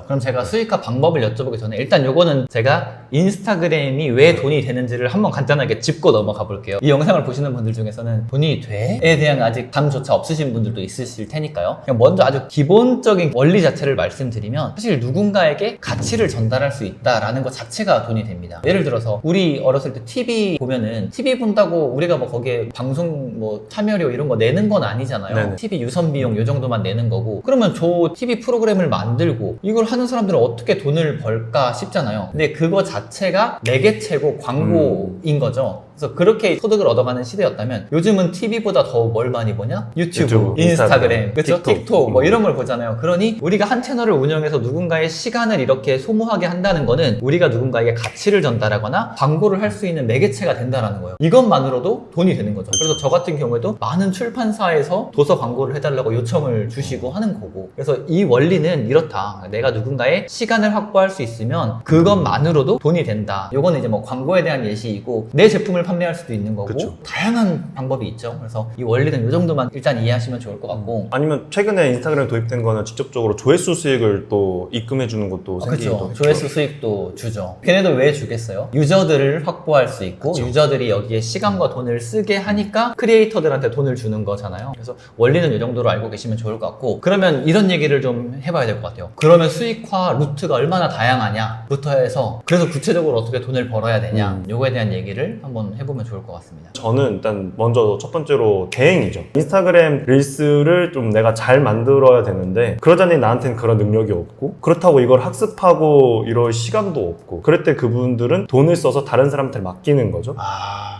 그럼 제가 수익화 방법을 여쭤보기 전에 일단 요거는 제가 인스타그램이 왜 돈이 되는지를 한번 간단하게 짚고 넘어가 볼게요. 이 영상을 보시는 분들 중에서는 돈이 돼? 에 대한 아직 감조차 없으신 분들도 있으실 테니까요. 그냥 먼저 아주 기본적인 원리 자체를 말씀드리면 사실 누군가에게 가치를 전달할 수 있다라는 것 자체가 돈이 됩니다. 예를 들어서 우리 어렸을 때 TV 보면은 TV 본다고 우리가 뭐 거기에 방송 뭐 참여료 이런 거 내는 건 아니잖아요. 네네. TV 유선 비용 요 정도만 내는 거고 그러면 저 TV 프로그램을 만들고 이걸 하는 사람들은 어떻게 돈을 벌까 싶잖아요. 근데 그거 자체가 매개체고 광고인 거죠. 그래서 그렇게 소득을 얻어가는 시대였다면 요즘은 TV보다 더 뭘 많이 보냐? 유튜브, 인스타그램, 그렇죠? 틱톡 뭐 이런 걸 보잖아요. 그러니 우리가 한 채널을 운영해서 누군가의 시간을 이렇게 소모하게 한다는 거는 우리가 누군가에게 가치를 전달하거나 광고를 할 수 있는 매개체가 된다라는 거예요. 이것만으로도 돈이 되는 거죠. 그래서 저 같은 경우에도 많은 출판사에서 도서 광고를 해달라고 요청을 주시고 하는 거고 그래서 이 원리는 이렇다. 내가 누군가의 시간을 확보할 수 있으면 그것만으로도 돈이 된다. 요거는 이제 뭐 광고에 대한 예시이고 내 제품을 판매할 수도 있는 거고 그쵸. 다양한 방법이 있죠. 그래서 이 원리는 이 정도만 일단 이해하시면 좋을 것 같고 아니면 최근에 인스타그램 도입된 거는 직접적으로 조회수 수익을 또 입금해 주는 것도 생기기도 그렇죠. 했죠. 조회수 수익도 주죠. 걔네도 왜 주겠어요? 유저들을 확보할 수 있고 그쵸. 유저들이 여기에 시간과 돈을 쓰게 하니까 크리에이터들한테 돈을 주는 거잖아요. 그래서 원리는 이 정도로 알고 계시면 좋을 것 같고 그러면 이런 얘기를 좀 해봐야 될 것 같아요. 그러면 수익화 루트가 얼마나 다양하냐부터 해서 그래서 구체적으로 어떻게 돈을 벌어야 되냐 요거에 대한 얘기를 한번 해보면 좋을 것 같습니다. 저는 일단 먼저 첫 번째로 대행이죠. 인스타그램 릴스를 좀 내가 잘 만들어야 되는데 그러자니 나한테는 그런 능력이 없고 그렇다고 이걸 학습하고 이럴 시간도 없고 그럴 때 그분들은 돈을 써서 다른 사람한테 맡기는 거죠.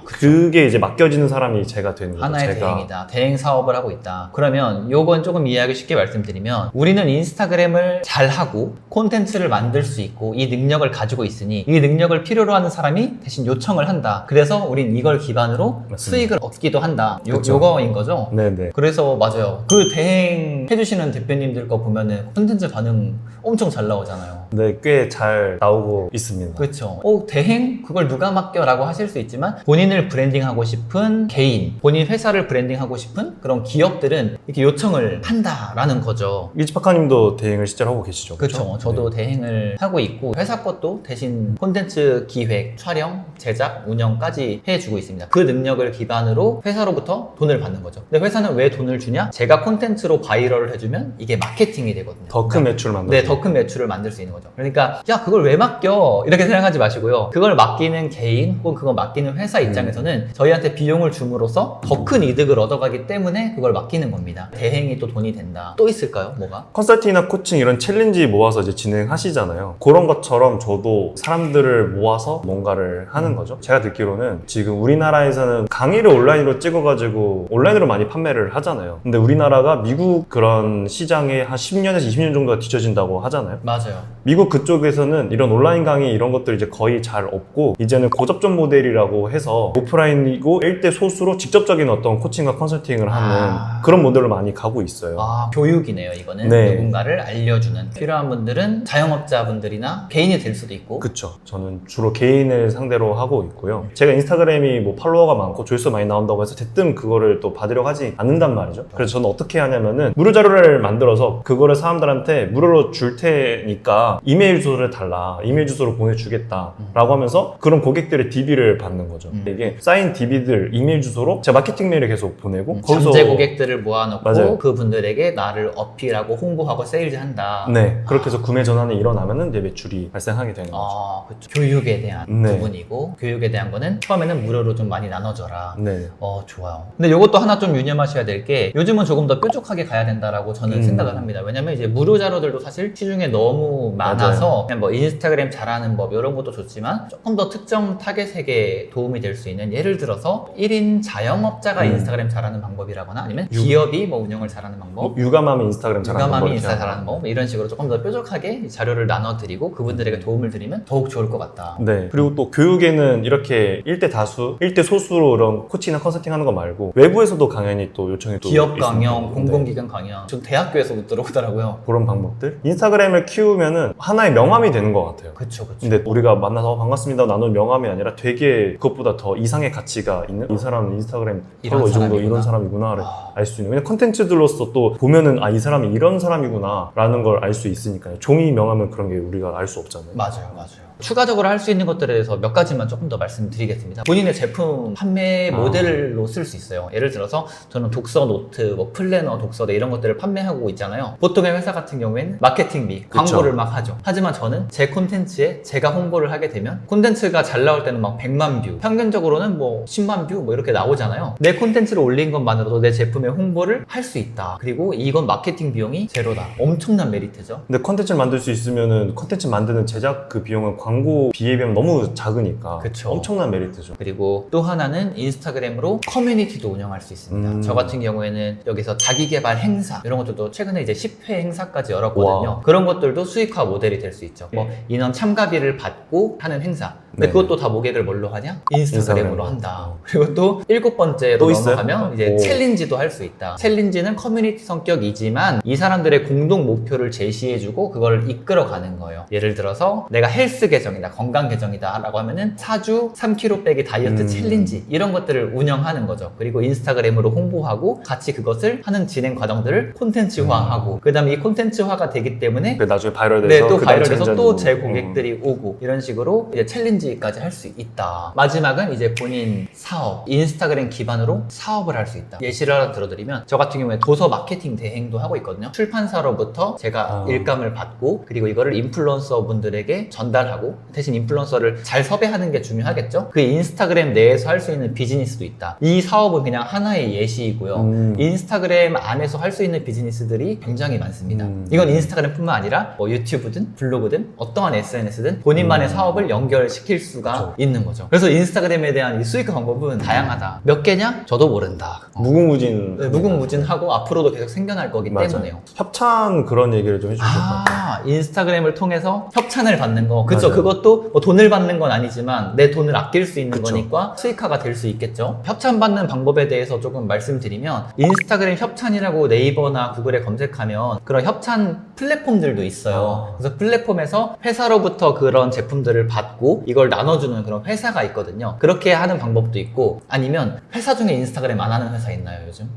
그게 이제 맡겨지는 사람이 제가 되는 거죠. 하나의 제가. 대행이다. 대행 사업을 하고 있다. 그러면 요건 조금 이해하기 쉽게 말씀드리면 우리는 인스타그램을 잘하고 콘텐츠를 만들 수 있고 이 능력을 가지고 있으니 이 능력을 필요로 하는 사람이 대신 요청을 한다. 그래서 우린 이걸 기반으로 맞습니다. 수익을 얻기도 한다. 그쵸. 요거인 거죠? 네네. 그래서 맞아요. 그 대행 해주시는 대표님들 거 보면은 콘텐츠 반응 엄청 잘 나오잖아요. 네, 꽤 잘 나오고 있습니다. 그렇죠. 대행? 그걸 누가 맡겨? 라고 하실 수 있지만 본인을 브랜딩하고 싶은 개인, 본인 회사를 브랜딩하고 싶은 그런 기업들은 이렇게 요청을 한다라는 거죠. 일지파카님도 대행을 실제로 하고 계시죠? 그렇죠. 저도 대행을 하고 있고 회사 것도 대신 콘텐츠 기획, 촬영, 제작, 운영까지 해주고 있습니다. 그 능력을 기반으로 회사로부터 돈을 받는 거죠. 근데 회사는 왜 돈을 주냐? 제가 콘텐츠로 바이럴을 해주면 이게 마케팅이 되거든요. 더 큰 매출 만들고. 네, 더 큰 매출을 만들 수 있는 거죠. 그러니까 야 그걸 왜 맡겨? 이렇게 생각하지 마시고요. 그걸 맡기는 개인 혹은 그걸 맡기는 회사 입장에서는 저희한테 비용을 줌으로써 더 큰 이득을 얻어가기 때문에 그걸 맡기는 겁니다. 대행이 또 돈이 된다. 또 있을까요? 뭐가? 컨설팅이나 코칭 이런 챌린지 모아서 이제 진행하시잖아요. 그런 것처럼 저도 사람들을 모아서 뭔가를 하는 거죠. 제가 듣기로는 지금 우리나라에서는 강의를 온라인으로 찍어가지고 온라인으로 많이 판매를 하잖아요. 근데 우리나라가 미국 그런 시장에 한 10년에서 20년 정도가 뒤처진다고 하잖아요. 맞아요. 미국 그쪽에서는 이런 온라인 강의 이런 것들 이제 거의 잘 없고 이제는 고접점 모델이라고 해서 오프라인이고 1대 소수로 직접적인 어떤 코칭과 컨설팅을 하는 그런 모델로 많이 가고 있어요. 교육이네요. 이거는 네. 누군가를 알려주는 필요한 분들은 자영업자분들이나 개인이 될 수도 있고 그쵸. 저는 주로 개인을 상대로 하고 있고요. 제가 인스타그램이 뭐 팔로워가 많고 조회수 많이 나온다고 해서 대뜸 그거를 또 받으려고 하지 않는단 말이죠. 그래서 저는 어떻게 하냐면은 무료 자료를 만들어서 그거를 사람들한테 무료로 줄 테니까 이메일 주소를 달라. 이메일 주소로 보내주겠다. 라고 하면서 그런 고객들의 DB를 받는 거죠. 이게 쌓인 DB들 이메일 주소로 제가 마케팅 메일을 계속 보내고 잠재 고객들을 모아놓고 맞아요. 그분들에게 나를 어필하고 홍보하고 세일즈한다. 네. 그렇게 해서 구매 전환이 일어나면은 이제 매출이 발생하게 되는 거죠. 그렇죠. 교육에 대한 네. 부분이고 교육에 대한 거는 처음에는 무료로 좀 많이 나눠줘라. 네. 좋아요. 근데 이것도 하나 좀 유념하셔야 될 게 요즘은 조금 더 뾰족하게 가야 된다라고 저는 생각을 합니다. 왜냐면 이제 무료 자료들도 사실 시중에 너무 많아서 그냥 뭐 인스타그램 잘하는 법 이런 것도 좋지만 조금 더 특정 타겟에게 도움이 될 수 있는 예를 들어서 1인 자영업자가 인스타그램 잘하는 방법이라거나 아니면 기업이 뭐 운영을 잘하는 방법 유감하면 인스타그램 잘하는 방법 유감함이 인스타 잘하는 방법 이런 식으로 조금 더 뾰족하게 자료를 나눠드리고 그분들에게 도움을 드리면 더욱 좋을 것 같다. 네. 그리고 또 교육에는 이렇게 1대 다수, 1대 소수로 이런 코칭이나 컨설팅 하는 거 말고 외부에서도 강연이 또 요청이 또 기업 있습니다. 강연, 네. 공공기관 강연 저 대학교에서도 들어오더라고요. 그런 방법들. 인스타그램을 키우면은 하나의 명함이 되는 것 같아요. 그쵸. 근데 우리가 만나서 반갑습니다 나누는 명함이 아니라 되게 그것보다 더 이상의 가치가 있는 이 사람은 인스타그램 이런 이 정도 사람이구나. 이런 사람이구나를 알 수 있는. 왜냐면 컨텐츠들로서 또 보면은 이 사람이 이런 사람이구나 라는 걸 알 수 있으니까요. 종이 명함은 그런 게 우리가 알 수 없잖아요. 맞아요. 추가적으로 할 수 있는 것들에 대해서 몇 가지만 조금 더 말씀드리겠습니다. 본인의 제품 판매 모델로 쓸 수 있어요. 예를 들어서 저는 독서 노트, 뭐 플래너, 독서대 이런 것들을 판매하고 있잖아요. 보통의 회사 같은 경우에는 마케팅비, 광고를 막 하죠. 하지만 저는 제 콘텐츠에 제가 홍보를 하게 되면 콘텐츠가 잘 나올 때는 막 100만 뷰, 평균적으로는 뭐 10만 뷰 뭐 이렇게 나오잖아요. 내 콘텐츠를 올린 것만으로도 내 제품의 홍보를 할 수 있다. 그리고 이건 마케팅 비용이 제로다. 엄청난 메리트죠. 근데 컨텐츠를 만들 수 있으면은 컨텐츠 만드는 제작 그 비용은 광고 비에 비하면 너무 작으니까 그쵸. 엄청난 메리트죠. 그리고 또 하나는 인스타그램으로 커뮤니티도 운영할 수 있습니다. 저 같은 경우에는 여기서 자기개발 행사 이런 것들도 최근에 이제 10회 행사까지 열었거든요. 와. 그런 것들도 수익화 모델이 될 수 있죠. 뭐 인원 참가비를 받고 하는 행사. 근데 네. 그것도 다 모객을 뭘로 하냐? 인스타그램으로 인스타그램으로. 한다. 그리고 또 7번째로 또 있어요? 넘어가면 이제 오. 챌린지도 할 수 있다. 챌린지는 커뮤니티 성격이지만 이 사람들의 공동 목표를 제시해주고 그걸 이끌어가는 거예요. 예를 들어서 내가 헬스 계정이다, 건강 계정이다 라고 하면은 4주 3kg 빼기 다이어트 챌린지 이런 것들을 운영하는 거죠. 그리고 인스타그램으로 홍보하고 같이 그것을 하는 진행 과정들을 콘텐츠화하고 그 다음에 이 콘텐츠화가 되기 때문에 나중에 바이럴돼서 네, 또 그 다음 바이럴돼서 챌린지 또 제 하는 거. 고객들이 오고 이런 식으로 이제 챌린지까지 할 수 있다. 마지막은 이제 본인 사업, 인스타그램 기반으로 사업을 할 수 있다. 예시를 하나 들어드리면 저 같은 경우에 도서 마케팅 대행도 하고 있거든요. 출판사로부터 제가 일감을 받고 그리고 이거를 인플루언서 분들에게 전달하고 대신 인플루언서를 잘 섭외하는 게 중요하겠죠. 그 인스타그램 내에서 할 수 있는 비즈니스도 있다. 이 사업은 그냥 하나의 예시이고요. 인스타그램 안에서 할 수 있는 비즈니스들이 굉장히 많습니다. 이건 인스타그램뿐만 아니라 뭐 유튜브든 블로그든 어떠한 SNS든 본인만의 사업을 연결시킬 수가 있는 거죠. 그래서 인스타그램에 대한 이 수익 방법은 다양하다. 몇 개냐? 저도 모른다. 무궁무진. 네, 무궁무진하고 앞으로도 계속 생겨날 거기 맞아요. 때문에요. 협찬 그런 얘기를 좀 해주실 것 같아요. 인스타그램을 통해서 협찬을 받는 거. 그쵸. 맞아요. 그것도 뭐 돈을 받는 건 아니지만 내 돈을 아낄 수 있는 그쵸. 거니까 수익화가 될 수 있겠죠. 협찬 받는 방법에 대해서 조금 말씀드리면 인스타그램 협찬이라고 네이버나 구글에 검색하면 그런 협찬 플랫폼들도 있어요. 그래서 플랫폼에서 회사로부터 그런 제품들을 받고 이걸 나눠주는 그런 회사가 있거든요. 그렇게 하는 방법도 있고 아니면 회사 중에 인스타그램 안 하는 회사 있나요, 요즘?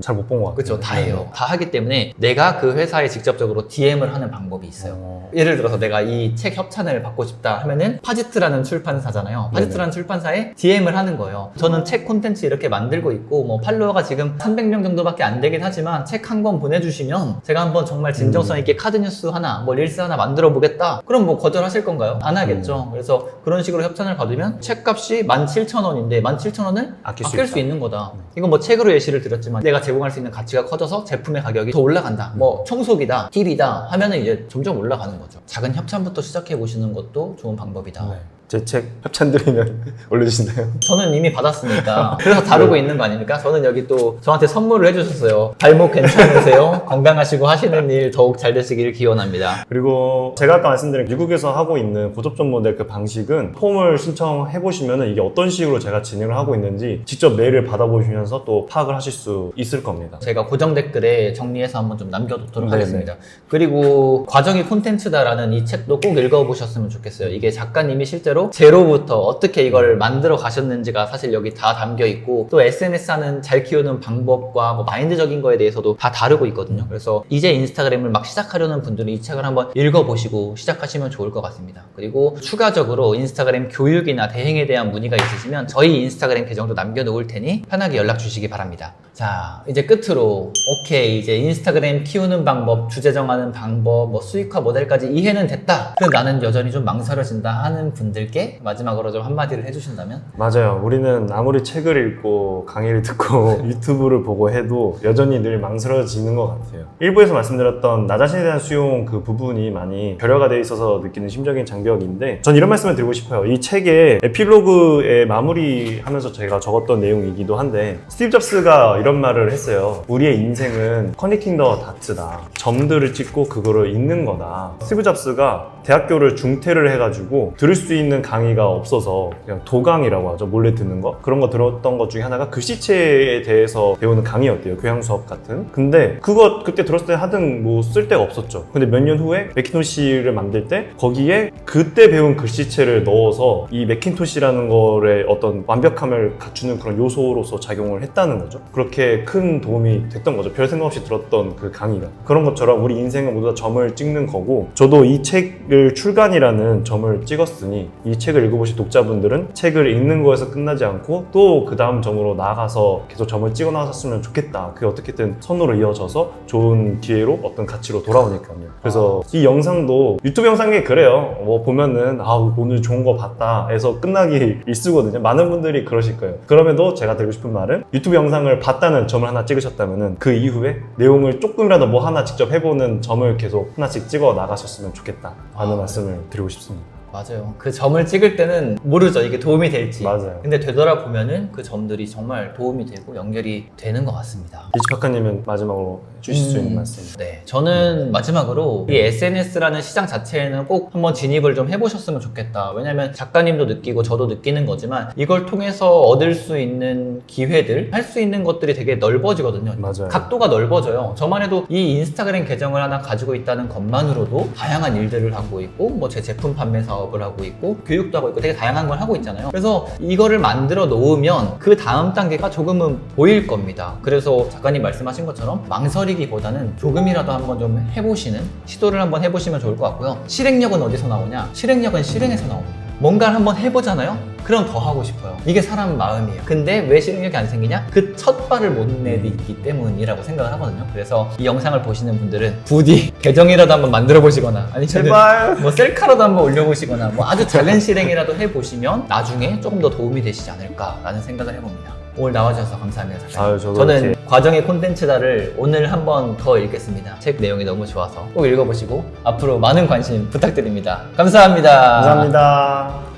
잘 못 본 것 같아요. 그렇죠. 다 해요. 다 하기 때문에 내가 그 회사에 직접적으로 DM을 하는 방법이 있어요. 예를 들어서 내가 이 책 협찬을 받고 싶다 하면은 파지트라는 출판사잖아요. 파지트라는 출판사에 DM을 하는 거예요. 저는 책 콘텐츠 이렇게 만들고 있고 뭐 팔로워가 지금 300명 정도밖에 안 되긴 하지만 책 한 권 보내주시면 제가 한번 정말 진정성 있게 카드뉴스 하나 뭐 릴스 하나 만들어 보겠다. 그럼 뭐 거절하실 건가요? 안 하겠죠. 그래서 그런 식으로 협찬을 받으면 책값이 17,000원인데 17,000원을 아낄 수 있는 거다. 이건 뭐 책으로 예시를 드렸지만 내가 제공할 수 있는 가치가 커져서 제품의 가격이 더 올라간다. 뭐 청소기다, TV다 하면은 이제 점점 올라가는 거죠. 작은 협찬부터 시작해 보시는 것도 좋은 방법이다. 제 책 협찬 드리면 올려주시나요? 저는 이미 받았으니까 그래서 다루고 있는 거 아닙니까? 저는 여기 또 저한테 선물을 해주셨어요. 발목 괜찮으세요? 건강하시고 하시는 일 더욱 잘 되시길 기원합니다. 그리고 제가 아까 말씀드린 미국에서 하고 있는 고접점 모델 그 방식은 폼을 신청해 보시면 이게 어떤 식으로 제가 진행을 하고 있는지 직접 메일을 받아보시면서 또 파악을 하실 수 있을 겁니다. 제가 고정 댓글에 정리해서 한번 좀 남겨놓도록 네네. 하겠습니다. 그리고 과정이 콘텐츠다라는 이 책도 꼭 읽어보셨으면 좋겠어요. 이게 작가님이 실제로 제로부터 어떻게 이걸 만들어 가셨는지가 사실 여기 다 담겨 있고 또 SNS 하는 잘 키우는 방법과 뭐 마인드적인 거에 대해서도 다 다루고 있거든요. 그래서 이제 인스타그램을 막 시작하려는 분들은 이 책을 한번 읽어보시고 시작하시면 좋을 것 같습니다. 그리고 추가적으로 인스타그램 교육이나 대행에 대한 문의가 있으시면 저희 인스타그램 계정도 남겨놓을 테니 편하게 연락 주시기 바랍니다. 자, 이제 끝으로 오케이, 이제 인스타그램 키우는 방법, 주제 정하는 방법, 뭐 수익화 모델까지 이해는 됐다. 그럼 나는 여전히 좀 망설여진다 하는 분들께 마지막으로 좀 한마디를 해주신다면? 맞아요. 우리는 아무리 책을 읽고 강의를 듣고 유튜브를 보고 해도 여전히 늘 망설여지는 것 같아요. 일부에서 말씀드렸던 나 자신에 대한 수용 그 부분이 많이 결여가 돼 있어서 느끼는 심적인 장벽인데 전 이런 말씀을 드리고 싶어요. 이 책의 에필로그에 마무리하면서 제가 적었던 내용이기도 한데 스티브 잡스가 이런 말을 했어요. 우리의 인생은 커넥팅 더 다트다. 점들을 찍고 그거를 읽는 거다. 스티브 잡스가 대학교를 중퇴를 해가지고 들을 수 있는 강의가 없어서 그냥 도강이라고 하죠. 몰래 듣는 거. 그런 거 들었던 것 중에 하나가 글씨체에 대해서 배우는 강의였대요. 교양 수업 같은. 근데 그거 그때 들었을 때 하등 뭐 쓸데가 없었죠. 근데 몇 년 후에 매킨토시를 만들 때 거기에 그때 배운 글씨체를 넣어서 이 매킨토시라는 거를 어떤 완벽함을 갖추는 그런 요소로서 작용을 했다는 거죠. 그렇게 큰 도움이 됐던 거죠. 별 생각 없이 들었던 그 강의가. 그런 것처럼 우리 인생은 모두 다 점을 찍는 거고, 저도 이 책을 출간이라는 점을 찍었으니 이 책을 읽어보신 독자분들은 책을 읽는 거에서 끝나지 않고 또 그 다음 점으로 나아가서 계속 점을 찍어 나가셨으면 좋겠다. 그게 어떻게든 선으로 이어져서 좋은 기회로 어떤 가치로 돌아오니까요. 그래서 이 영상도 유튜브 영상이 그래요. 뭐 보면은 오늘 좋은 거 봤다 해서 끝나기 일쑤거든요. 많은 분들이 그러실 거예요. 그럼에도 제가 드리고 싶은 말은 유튜브 영상을 봤다는 점을 하나 찍으셨다면은 그 이후에 내용을 조금이라도 뭐 하나 직접 해보는 점을 계속 하나씩 찍어 나가셨으면 좋겠다 하는 말씀을 드리고 싶습니다. 맞아요. 그 점을 찍을 때는 모르죠. 이게 도움이 될지. 맞아요. 근데 되돌아보면은 그 점들이 정말 도움이 되고 연결이 되는 것 같습니다. 이치박사님은 마지막으로 주실 수 있는 말씀. 네, 저는 마지막으로 이 SNS라는 시장 자체에는 꼭 한번 진입을 좀 해보셨으면 좋겠다. 왜냐면 작가님도 느끼고 저도 느끼는 거지만 이걸 통해서 얻을 수 있는 기회들, 할 수 있는 것들이 되게 넓어지거든요. 맞아요. 각도가 넓어져요. 저만 해도 이 인스타그램 계정을 하나 가지고 있다는 것만으로도 다양한 일들을 하고 있고, 뭐 제 제품 판매 사업을 하고 있고, 교육도 하고 있고, 되게 다양한 걸 하고 있잖아요. 그래서 이거를 만들어 놓으면 그 다음 단계가 조금은 보일 겁니다. 그래서 작가님 말씀하신 것처럼 망설이기보다는 조금이라도 한번 좀 해보시는, 시도를 한번 해보시면 좋을 것 같고요. 실행력은 어디서 나오냐? 실행력은 실행에서 나옵니다. 뭔가를 한번 해보잖아요? 그럼 더 하고 싶어요. 이게 사람 마음이에요. 근데 왜 실행력이 안 생기냐? 그 첫 발을 못 내딛기 때문이라고 생각을 하거든요. 그래서 이 영상을 보시는 분들은 부디 계정이라도 한번 만들어 보시거나, 아니 제발! 뭐 셀카라도 한번 올려보시거나, 뭐 아주 작은 실행이라도 해보시면 나중에 조금 더 도움이 되시지 않을까라는 생각을 해봅니다. 오늘 나와주셔서 감사합니다, 작가님. 저는 이렇게... 과정의 콘텐츠다를 오늘 한 번 더 읽겠습니다. 책 내용이 너무 좋아서 꼭 읽어보시고 앞으로 많은 관심 부탁드립니다. 감사합니다. 감사합니다.